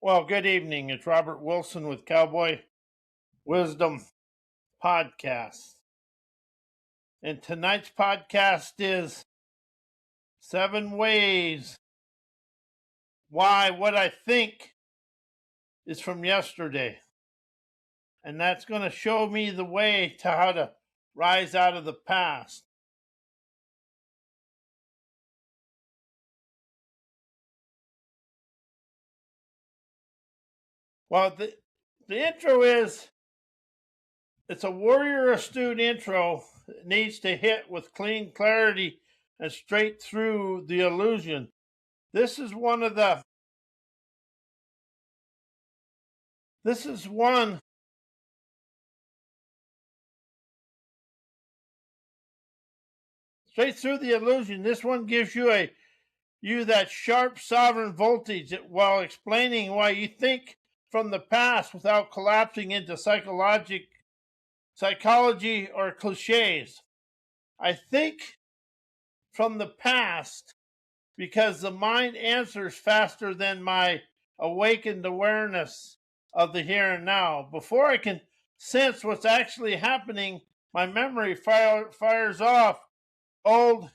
Well, good evening. It's Robert Wilson with Cowboy Wisdom Podcast. And tonight's podcast is 7 ways why what I think is from yesterday. And that's going to show me the way to how to rise out of the past. Well, the intro is, it's a warrior astute intro. It needs to hit with clean clarity and straight through the illusion. This is one straight through the illusion. This one gives you that sharp sovereign voltage while explaining why you think from the past without collapsing into psychology or cliches. I think from the past because the mind answers faster than my awakened awareness of the here and now. Before I can sense what's actually happening, my memory fires off old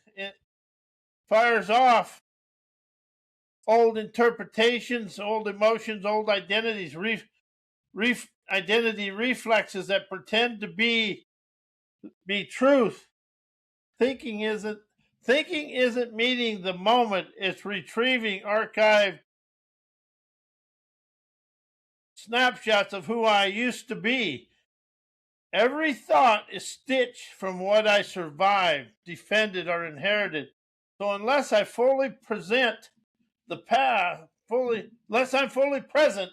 interpretations, old emotions, old identities, identity reflexes that pretend to be truth. Thinking isn't meeting the moment, it's retrieving archived snapshots of who I used to be. Every thought is stitched from what I survived, defended, or inherited. So unless I fully present the past, unless I'm fully present,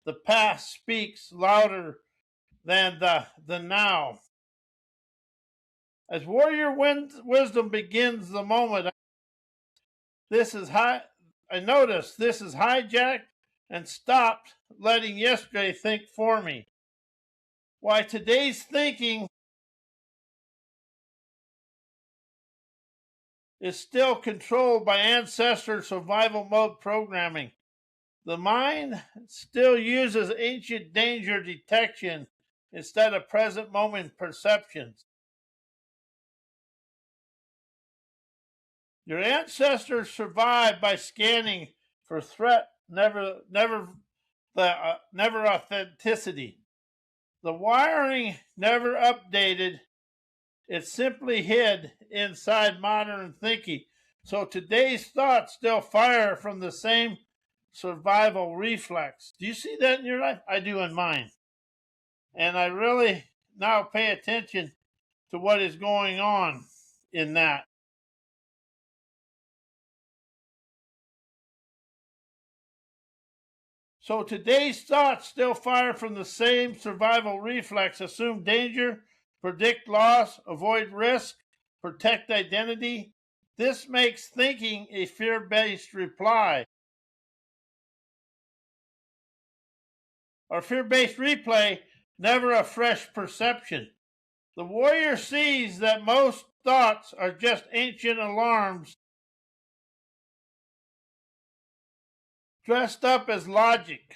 the past speaks louder than the now. As warrior wisdom begins the moment, I notice this is hijacked and stopped letting yesterday think for me. Why today's thinking is still controlled by ancestor survival mode programming. The mind still uses ancient danger detection instead of present moment perceptions. Your ancestors survived by scanning for threat, never authenticity. The wiring never updated. It simply hid inside modern thinking. So today's thoughts still fire from the same survival reflex. Do you see that in your life? I do in mine. And I really now pay attention to what is going on in that. So today's thoughts still fire from the same survival reflex: assume danger, predict loss, avoid risk, protect identity. This makes thinking a fear-based reply. Or fear-based replay, never a fresh perception. The warrior sees that most thoughts are just ancient alarms dressed up as logic.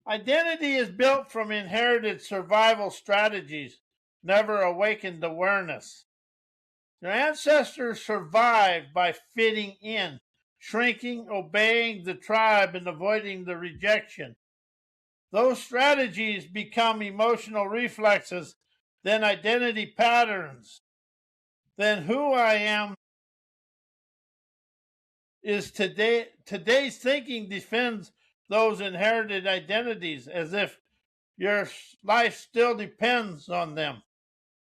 Identity is built from inherited survival strategies, never awakened awareness. Your ancestors survived by fitting in, shrinking, obeying the tribe, and avoiding the rejection. Those strategies become emotional reflexes, then identity patterns. Then who I am is today. Today's thinking defends those inherited identities as if your life still depends on them.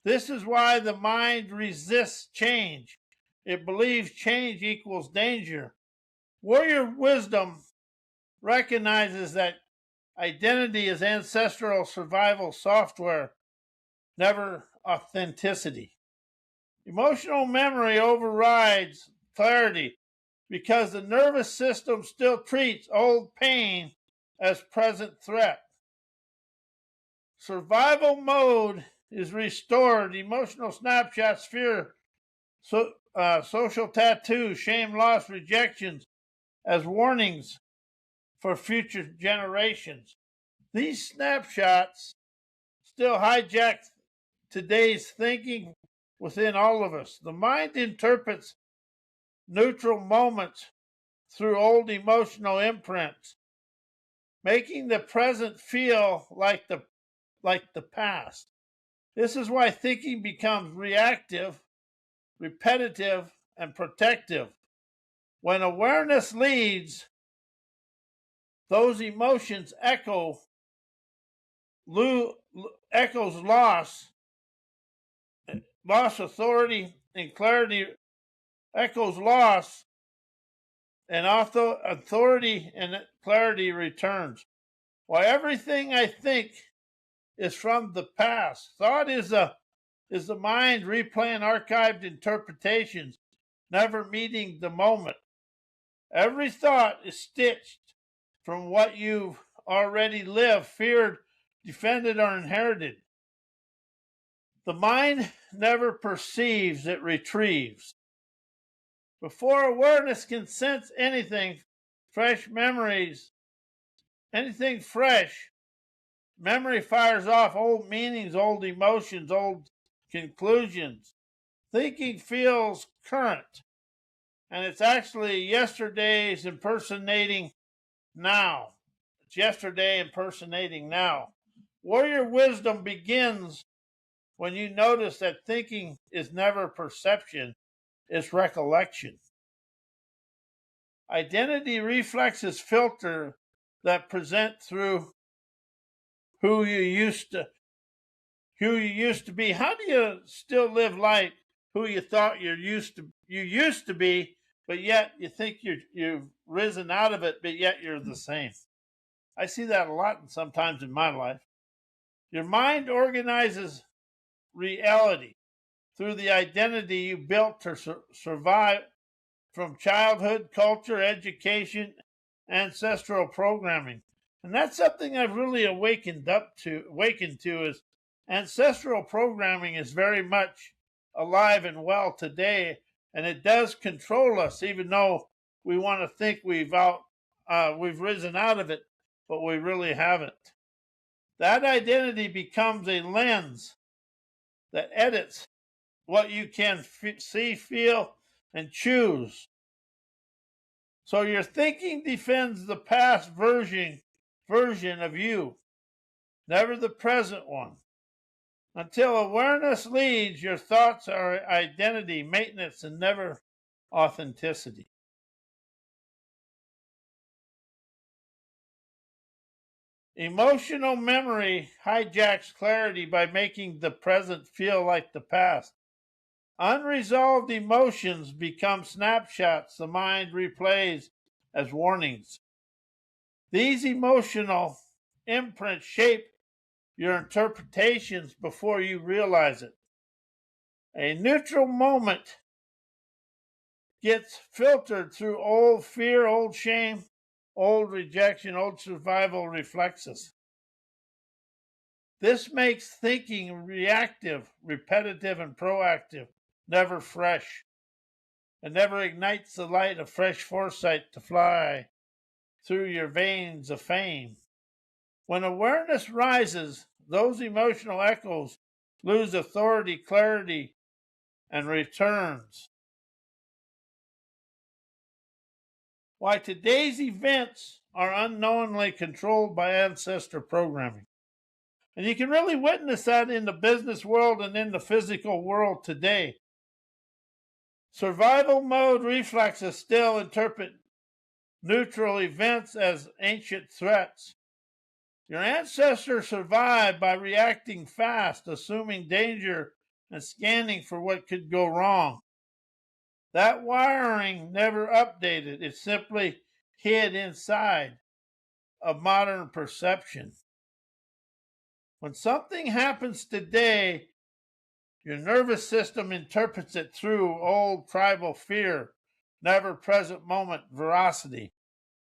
This is why the mind resists change. It believes change equals danger. Warrior wisdom recognizes that identity is ancestral survival software, never authenticity. Emotional memory overrides clarity because the nervous system still treats old pain as present threat. Survival mode is restored. Emotional snapshots, fear, social tattoos, shame, loss, rejections as warnings for future generations. These snapshots still hijack today's thinking within all of us. The mind interprets neutral moments through old emotional imprints, making the present feel like the past. This is why thinking becomes reactive, repetitive, and protective. When awareness leads, those emotions echoes loss authority, and clarity echoes loss, and authority and clarity returns. While everything I think is from the past, thought is the mind replaying archived interpretations, never meeting the moment. Every thought is stitched from what you've already lived, feared, defended, or inherited. The mind never perceives, it retrieves. Before awareness can sense anything, anything fresh, memory fires off old meanings, old emotions, old conclusions. Thinking feels current, and it's actually yesterday's impersonating now. It's yesterday impersonating now. Warrior wisdom begins when you notice that thinking is never perception, it's recollection. Identity reflexes filter that present through who you used to be. How do you still live life who you thought you used to be, but yet you think you've risen out of it, but yet you're the same? I see that a lot sometimes in my life. Your mind organizes reality through the identity you built to survive from childhood, culture, education, ancestral programming. And that's something I've really awakened to is ancestral programming is very much alive and well today, and it does control us, even though we want to think we've risen out of it, but we really haven't. That identity becomes a lens that edits what you can see, feel, and choose. So your thinking defends the past version of you, never the present one. Until awareness leads, your thoughts are identity, maintenance, and never authenticity. Emotional memory hijacks clarity by making the present feel like the past. Unresolved emotions become snapshots the mind replays as warnings. These emotional imprints shape your interpretations before you realize it. A neutral moment gets filtered through old fear, old shame, old rejection, old survival reflexes. This makes thinking reactive, repetitive, and proactive, never fresh. It never ignites the light of fresh foresight to fly through your veins of fame. When awareness rises, those emotional echoes lose authority, clarity, and returns. Why today's events are unknowingly controlled by ancestor programming. And you can really witness that in the business world and in the physical world today. Survival mode reflexes still interpret neutral events as ancient threats. Your ancestors survived by reacting fast, assuming danger, and scanning for what could go wrong. That wiring never updated. It simply hid inside of modern perception. When something happens today, your nervous system interprets it through old tribal fear, never present moment veracity.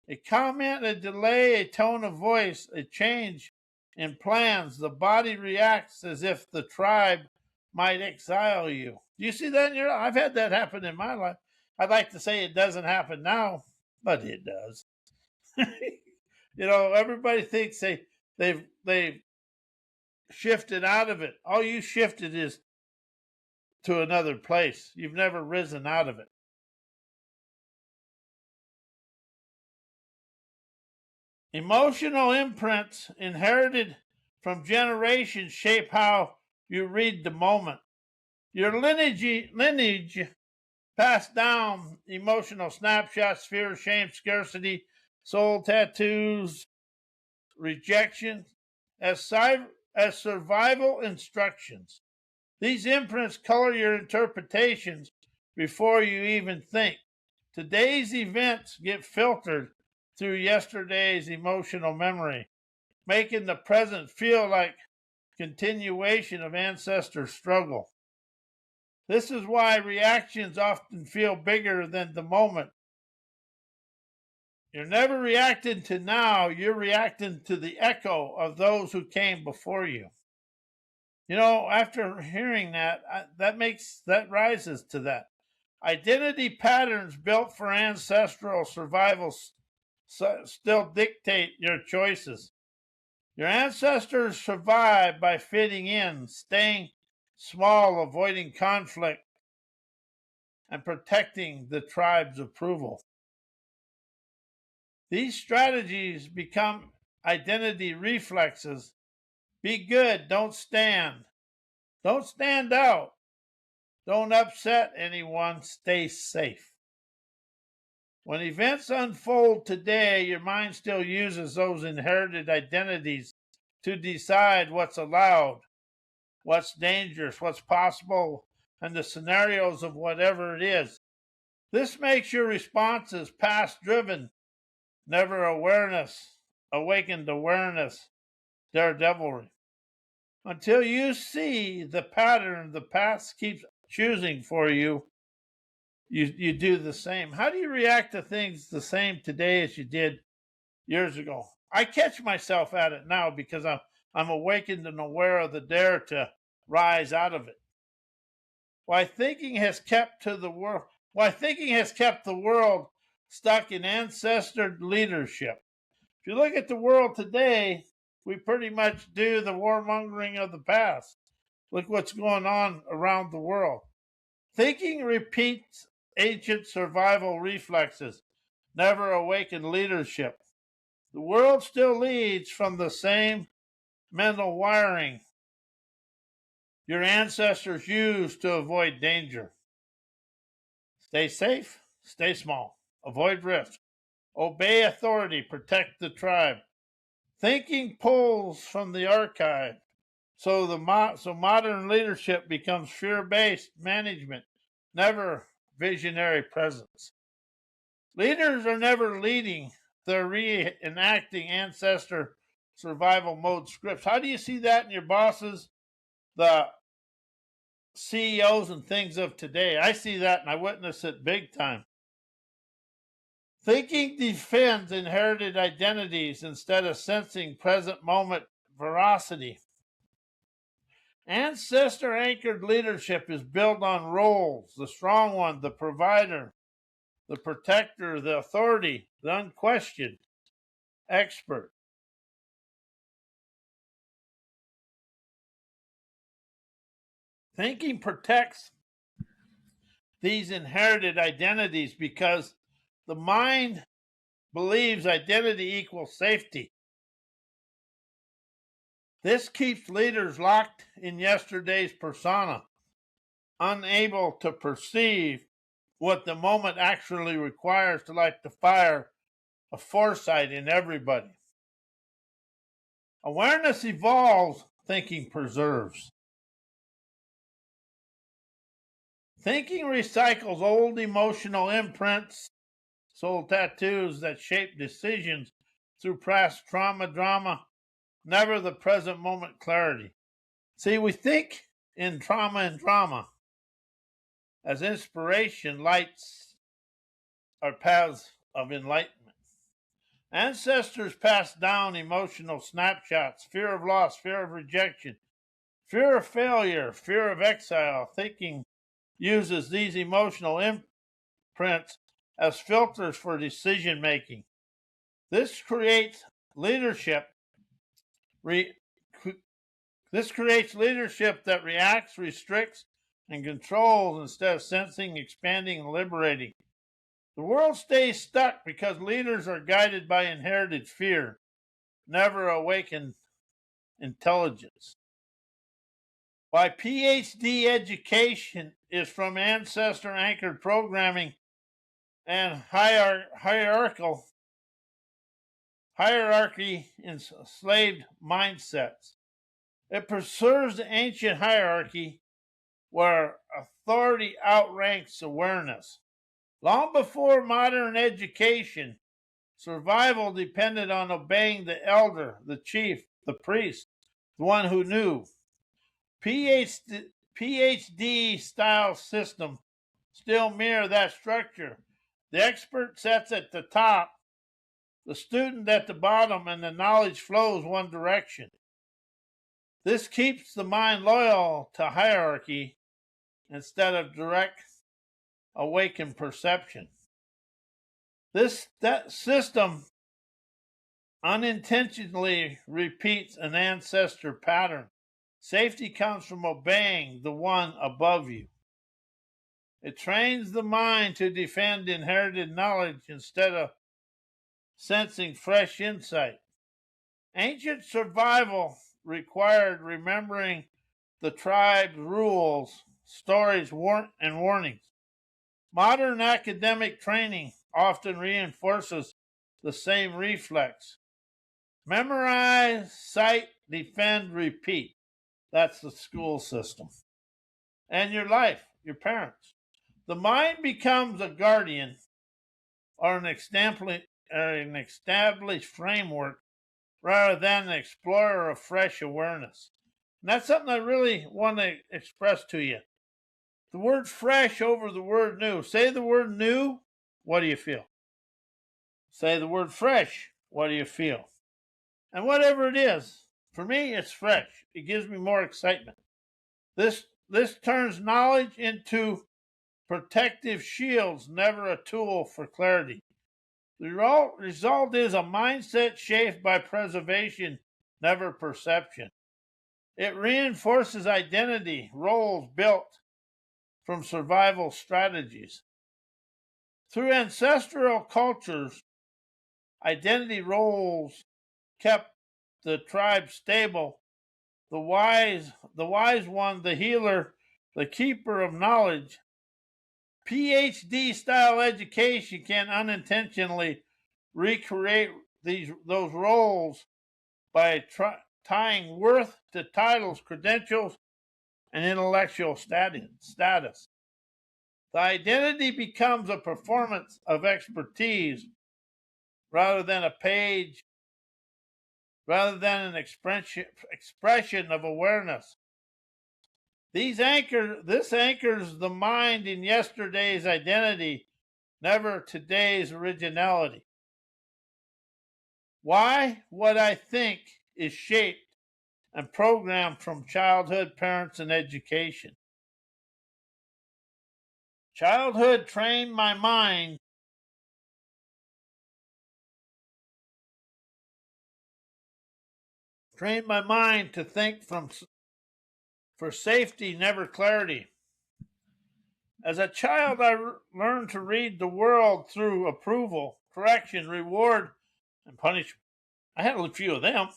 A comment, a delay, a tone of voice, a change in plans, the body reacts as if the tribe might exile you. Do you see that in your life? I've had that happen in my life. I'd like to say it doesn't happen now, but it does. Everybody thinks they've shifted out of it. All you shifted is to another place. You've never risen out of it. Emotional imprints inherited from generations shape how you read the moment. Your lineage passed down emotional snapshots, fear, shame, scarcity, soul tattoos, rejection, as survival instructions. These imprints color your interpretations before you even think. Today's events get filtered through yesterday's emotional memory, making the present feel like continuation of ancestor struggle. This is why reactions often feel bigger than the moment. You're never reacting to now, you're reacting to the echo of those who came before you. After hearing that, that rises to that. Identity patterns built for ancestral survival still dictate your choices. Your ancestors survived by fitting in, staying small, avoiding conflict, and protecting the tribe's approval. These strategies become identity reflexes. Be good, don't stand. Don't stand out. Don't upset anyone, stay safe. When events unfold today, your mind still uses those inherited identities to decide what's allowed, what's dangerous, what's possible, and the scenarios of whatever it is. This makes your responses past driven, never awakened awareness, daredevilry. Until you see the pattern the past keeps choosing for you, you do the same. How do you react to things the same today as you did years ago? I catch myself at it now because I'm awakened and aware of the dare to rise out of it. Why thinking has kept the world stuck in ancestor leadership. If you look at the world today, we pretty much do the warmongering of the past. Look what's going on around the world. Thinking repeats ancient survival reflexes, never awakened leadership. The world still leads from the same mental wiring your ancestors used to avoid danger. Stay safe, stay small, avoid risk, obey authority, protect the tribe. Thinking pulls from the archive, so modern leadership becomes fear-based management, never visionary presence. Leaders are never leading, they're reenacting ancestor survival mode scripts. How do you see that in your bosses, the CEOs and things of today? I see that and I witness it big time. Thinking defends inherited identities instead of sensing present moment veracity. Ancestor anchored leadership is built on roles: the strong one, the provider, the protector, the authority, the unquestioned expert. Thinking protects these inherited identities because the mind believes identity equals safety. This keeps leaders locked in yesterday's persona, unable to perceive what the moment actually requires to light the fire of foresight in everybody. Awareness evolves, thinking preserves. Thinking recycles old emotional imprints, soul tattoos that shape decisions through past drama, never the present moment clarity. See, we think in trauma and drama as inspiration lights our paths of enlightenment. Ancestors passed down emotional snapshots, fear of loss, fear of rejection, fear of failure, fear of exile. Thinking uses these emotional imprints as filters for decision making. This creates leadership. This creates leadership that reacts, restricts, and controls instead of sensing, expanding, and liberating. The world stays stuck because leaders are guided by inherited fear, never awakened intelligence. Why PhD education is from ancestor anchored programming and hierarchy enslaved mindsets. It preserves the ancient hierarchy where authority outranks awareness. Long before modern education, survival depended on obeying the elder, the chief, the priest, the one who knew. PhD style system still mirror that structure. The expert sits at the top, the student at the bottom, and the knowledge flows one direction. This keeps the mind loyal to hierarchy instead of direct awakened perception. That system unintentionally repeats an ancestor pattern. Safety comes from obeying the one above you. It trains the mind to defend inherited knowledge instead of sensing fresh insight. Ancient survival required remembering the tribe's rules, stories, and warnings. Modern academic training often reinforces the same reflex. Memorize, cite, defend, repeat. That's the school system. And your life, your parents. The mind becomes a guardian or an established framework rather than an explorer of fresh awareness. And that's something I really want to express to you. The word fresh over the word new. Say the word new, what do you feel? Say the word fresh, what do you feel? And whatever it is, for me, it's fresh. It gives me more excitement. This turns knowledge into protective shields, never a tool for clarity. The result is a mindset shaped by preservation, never perception. It reinforces identity, roles built from survival strategies. Through ancestral cultures, identity roles kept the tribe stable. The wise one, the healer, the keeper of knowledge. PhD style education can unintentionally recreate those roles by tying worth to titles, credentials, and intellectual status. The identity becomes a performance of expertise rather than an expression of awareness. This anchors the mind in yesterday's identity, never today's originality. Why? What I think is shaped and programmed from childhood, parents, and education. Childhood trained my mind to think for safety, never clarity. As a child, I learned to read the world through approval, correction, reward, and punishment. I had a few of them.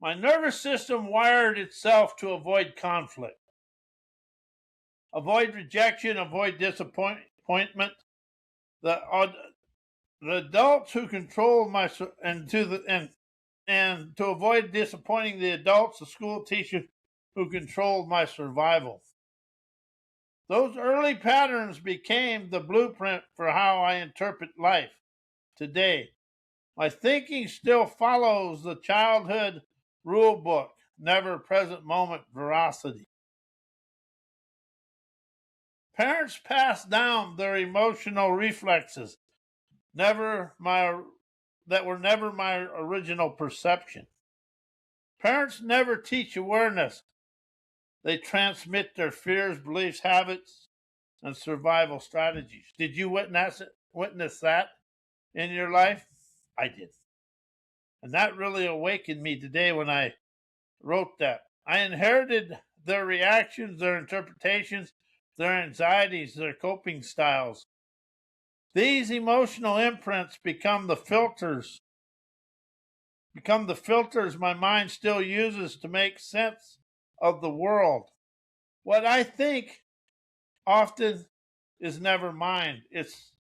My nervous system wired itself to avoid conflict, avoid rejection, avoid disappointment. The adults who controlled and to avoid disappointing the adults, the school teachers who controlled my survival. Those early patterns became the blueprint for how I interpret life today. My thinking still follows the childhood rulebook, never present moment veracity. Parents pass down their emotional reflexes, that were never my original perception. Parents never teach awareness. They transmit their fears, beliefs, habits, and survival strategies. Did you witness that in your life? I did. And that really awakened me today when I wrote that. I inherited their reactions, their interpretations, their anxieties, their coping styles. These emotional imprints become the filters my mind still uses to make sense of the world. What I think often is never mine. It's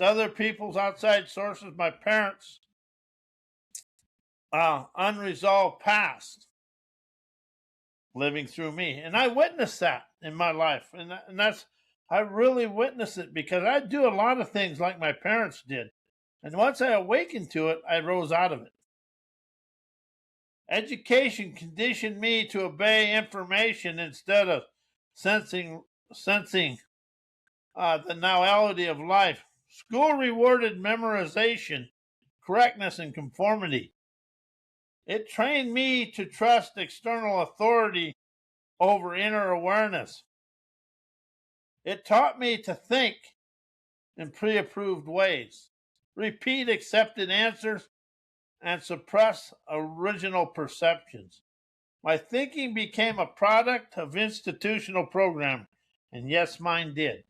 other people's outside sources, my parents' unresolved past living through me. And I witnessed that in my life. And that's, I really witnessed it because I do a lot of things like my parents did. And once I awakened to it, I rose out of it. Education conditioned me to obey information instead of sensing the novelty of life. School rewarded memorization, correctness, and conformity. It trained me to trust external authority over inner awareness. It taught me to think in pre-approved ways, repeat accepted answers, and suppress original perceptions. My thinking became a product of institutional programming, and yes, mine did,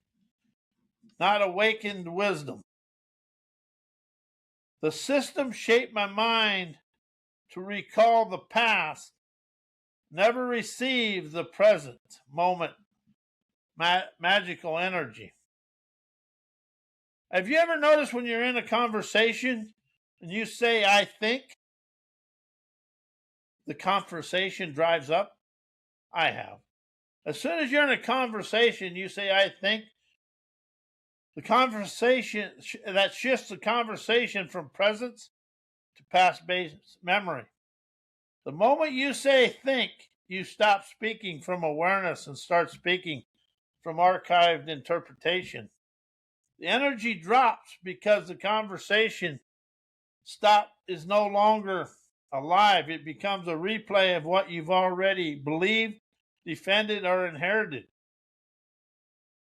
not awakened wisdom. The system shaped my mind to recall the past, never receive the present moment magical energy. Have you ever noticed when you're in a conversation and you say, I think, the conversation drives up? I have. As soon as you're in a conversation, you say, I think, the conversation, that shifts the conversation from presence to past based memory. The moment you say think, you stop speaking from awareness and start speaking from archived interpretation. The energy drops because the conversation is no longer alive. It becomes a replay of what you've already believed, defended, or inherited.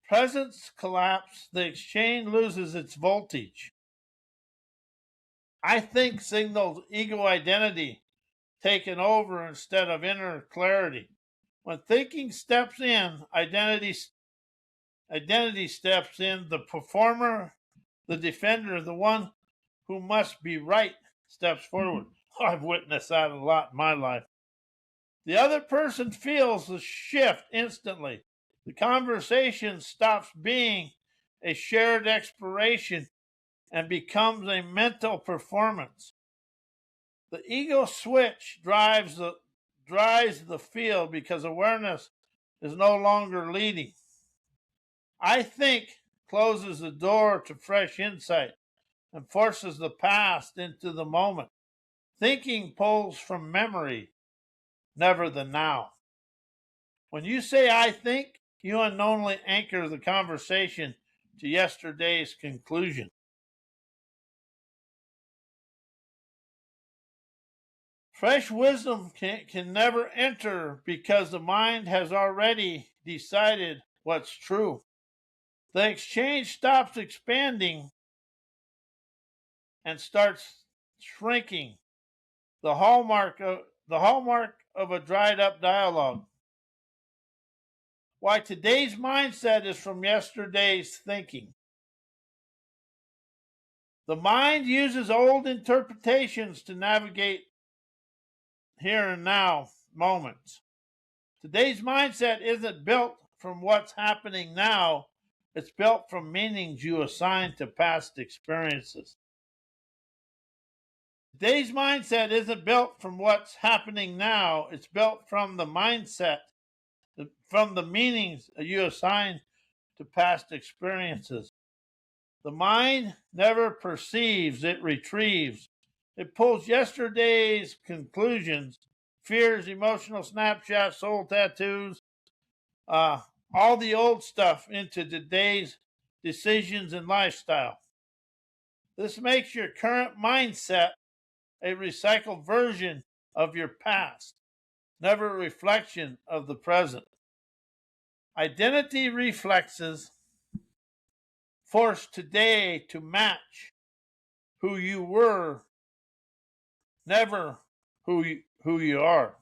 Presence collapse, the exchange loses its voltage. I think signals ego identity taken over instead of inner clarity. When thinking steps in, identity steps in. The performer, the defender, the one who must be right steps forward. I've witnessed that a lot in my life. The other person feels the shift instantly. The conversation stops being a shared exploration and becomes a mental performance. The ego switch drives the field because awareness is no longer leading. I think closes the door to fresh insight and forces the past into the moment. Thinking pulls from memory, never the now. When you say I think, you unknowingly anchor the conversation to yesterday's conclusion. Fresh wisdom can never enter because the mind has already decided what's true. The exchange stops expanding and starts shrinking. The hallmark of a dried up dialogue. Why today's mindset is from yesterday's thinking. The mind uses old interpretations to navigate here and now moments. Today's mindset isn't built from what's happening now, it's built from meanings you assign to past experiences. Today's mindset isn't built from what's happening now, it's built from the mindset, from the meanings you assign to past experiences. The mind never perceives, it retrieves. It pulls yesterday's conclusions, fears, emotional snapshots, soul tattoos, all the old stuff into today's decisions and lifestyle. This makes your current mindset a recycled version of your past, never a reflection of the present. Identity reflexes force today to match who you were never who you are.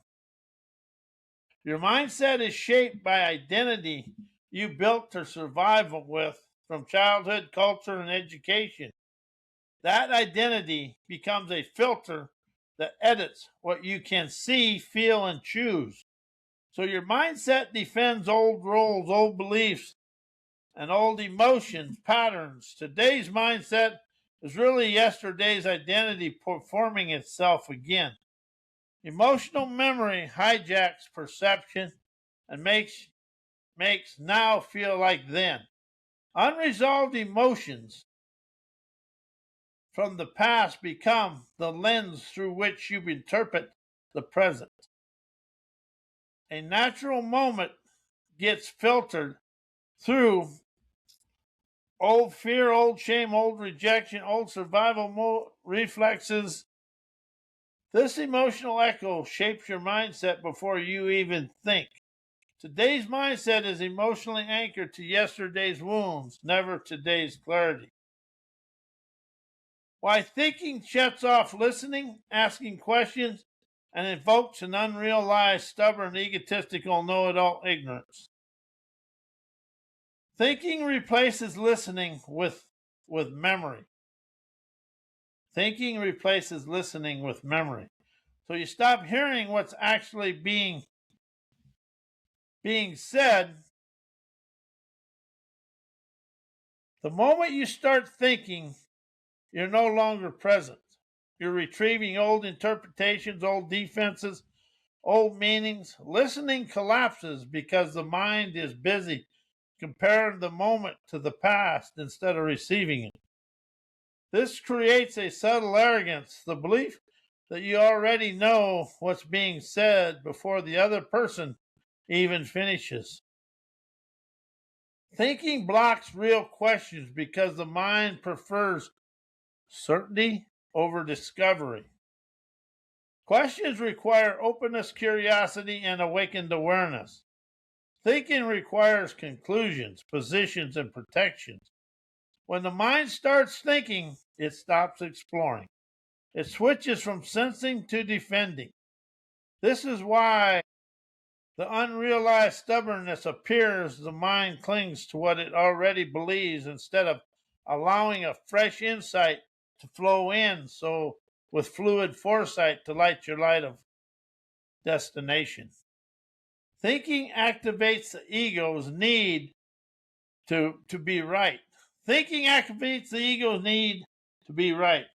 Your mindset is shaped by identity you built to survive with from childhood, culture, and education. That identity becomes a filter that edits what you can see, feel, and choose. So your mindset defends old roles, old beliefs, and old emotions, patterns. Today's mindset is really yesterday's identity performing itself again. Emotional memory hijacks perception and makes now feel like then. Unresolved emotions from the past become the lens through which you interpret the present. A natural moment gets filtered through old fear, old shame, old rejection, old survival reflexes. This emotional echo shapes your mindset before you even think. Today's mindset is emotionally anchored to yesterday's wounds, never today's clarity. Why thinking shuts off listening, asking questions, and invokes an unrealized, stubborn, egotistical, know-it-all ignorance. Thinking replaces listening with memory. Thinking replaces listening with memory. So you stop hearing what's actually being said. The moment you start thinking, you're no longer present. You're retrieving old interpretations, old defenses, old meanings. Listening collapses because the mind is busy comparing the moment to the past instead of receiving it. This creates a subtle arrogance, the belief that you already know what's being said before the other person even finishes. Thinking blocks real questions because the mind prefers certainty over discovery. Questions require openness, curiosity, and awakened awareness. Thinking requires conclusions, positions, and protections. When the mind starts thinking, it stops exploring. It switches from sensing to defending. This is why the unrealized stubbornness appears. The mind clings to what it already believes instead of allowing a fresh insight to flow in, so with fluid foresight to light your light of destination. Thinking activates the ego's need to be right. Thinking activates the ego's need to be right,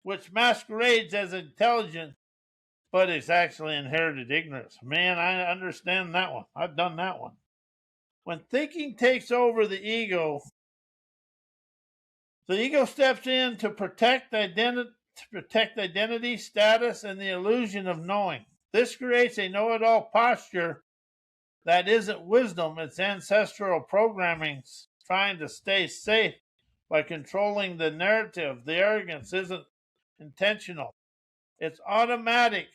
which masquerades as intelligence, but it's actually inherited ignorance. Man, I understand that one. I've done that one. When thinking takes over the ego steps in to protect identity, status, and the illusion of knowing. This creates a know-it-all posture that isn't wisdom, it's ancestral programming trying to stay safe by controlling the narrative. The arrogance isn't intentional, it's automatic.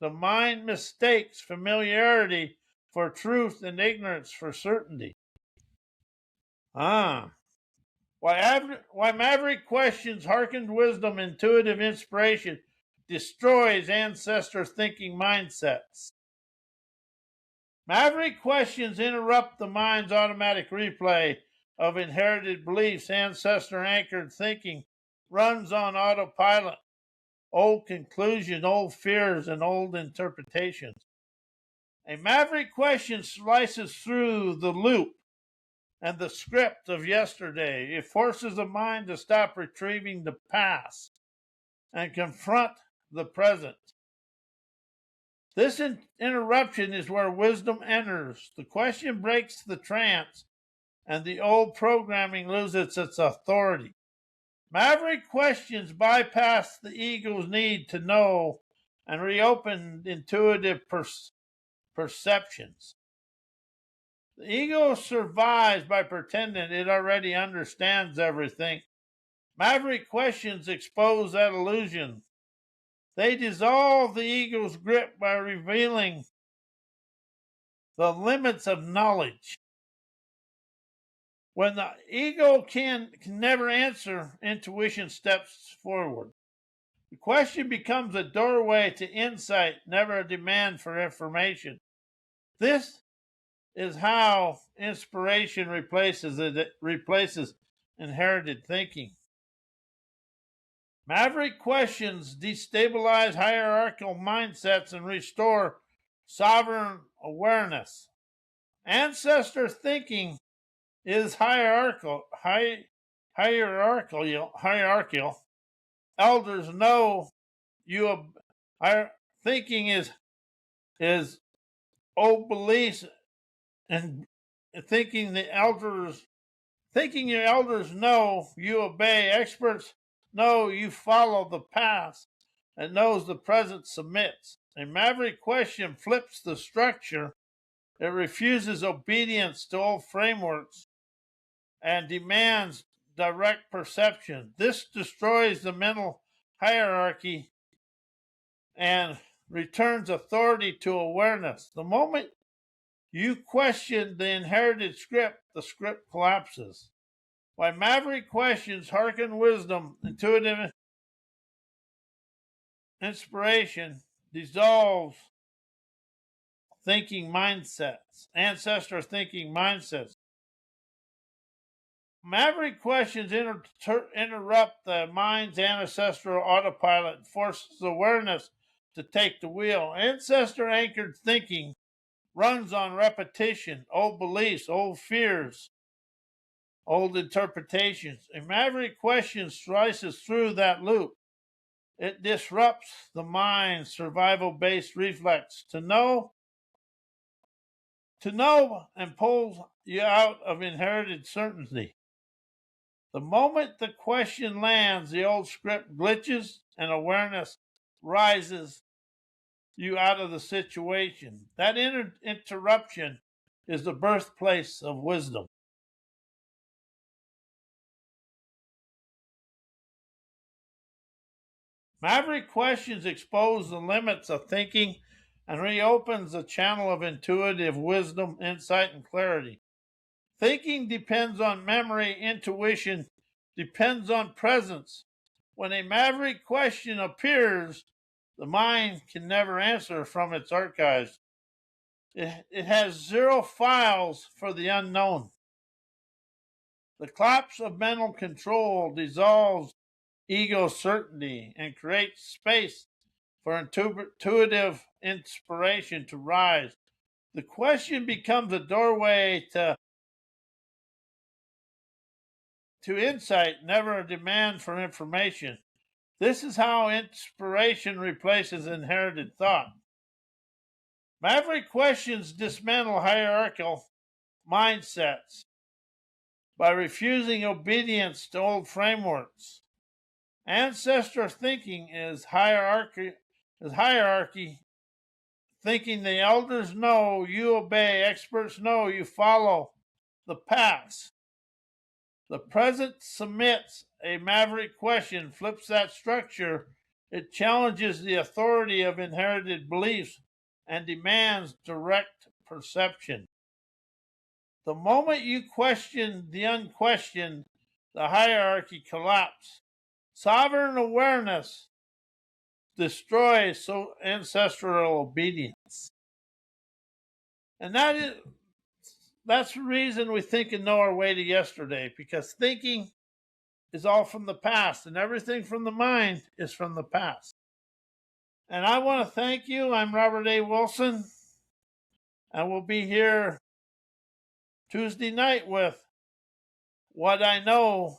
The mind mistakes familiarity for truth and ignorance for certainty. Why maverick questions, hearkened wisdom, intuitive inspiration destroys ancestor thinking mindsets. Maverick questions interrupt the mind's automatic replay of inherited beliefs. Ancestor anchored thinking runs on autopilot, old conclusions, old fears, and old interpretations. A maverick question slices through the loop and the script of yesterday. It forces the mind to stop retrieving the past and confront the present. This interruption is where wisdom enters. The question breaks the trance, and the old programming loses its authority. Maverick questions bypass the ego's need to know and reopen intuitive perceptions. The ego survives by pretending it already understands everything. Maverick questions expose that illusion. They dissolve the ego's grip by revealing the limits of knowledge. When the ego can never answer, intuition steps forward. The question becomes a doorway to insight, never a demand for information. This is how inspiration replaces inherited thinking. Maverick questions destabilize hierarchical mindsets and restore sovereign awareness. Ancestor thinking is hierarchical. Elders know you. Thinking is old beliefs and thinking your elders know you obey. Experts know you follow the past and knows the present submits. A maverick question flips the structure. It refuses obedience to old frameworks and demands direct perception. This destroys the mental hierarchy and returns authority to awareness. The moment you question the inherited script, the script collapses. Why maverick questions hearken wisdom, intuitive inspiration dissolves thinking mindsets, ancestor thinking mindsets. Maverick questions interrupt the mind's ancestral autopilot and forces awareness to take the wheel. Ancestor anchored thinking runs on repetition, old beliefs, old fears, old interpretations. A maverick question slices through that loop. It disrupts the mind's survival-based reflex to know and pulls you out of inherited certainty. The moment the question lands, the old script glitches and awareness rises you out of the situation. That interruption is the birthplace of wisdom. Maverick questions expose the limits of thinking and reopens a channel of intuitive wisdom, insight, and clarity. Thinking depends on memory, intuition depends on presence. When a maverick question appears, the mind can never answer from its archives. It has zero files for the unknown. The collapse of mental control dissolves ego certainty and creates space for intuitive inspiration to rise. The question becomes a doorway to insight, never a demand for information. This is how inspiration replaces inherited thought. Maverick questions dismantle hierarchical mindsets by refusing obedience to old frameworks. Ancestor thinking is hierarchy, thinking the elders know you obey, experts know you follow the past. The present submits. A maverick question flips that structure. It challenges the authority of inherited beliefs and demands direct perception. The moment you question the unquestioned, the hierarchy collapses. Sovereign awareness destroys ancestral obedience. And that's the reason we think and know our way to yesterday, because thinking is all from the past, and everything from the mind is from the past. And I want to thank you. I'm Robert A. Wilson, and we'll be here Tuesday night with What I Know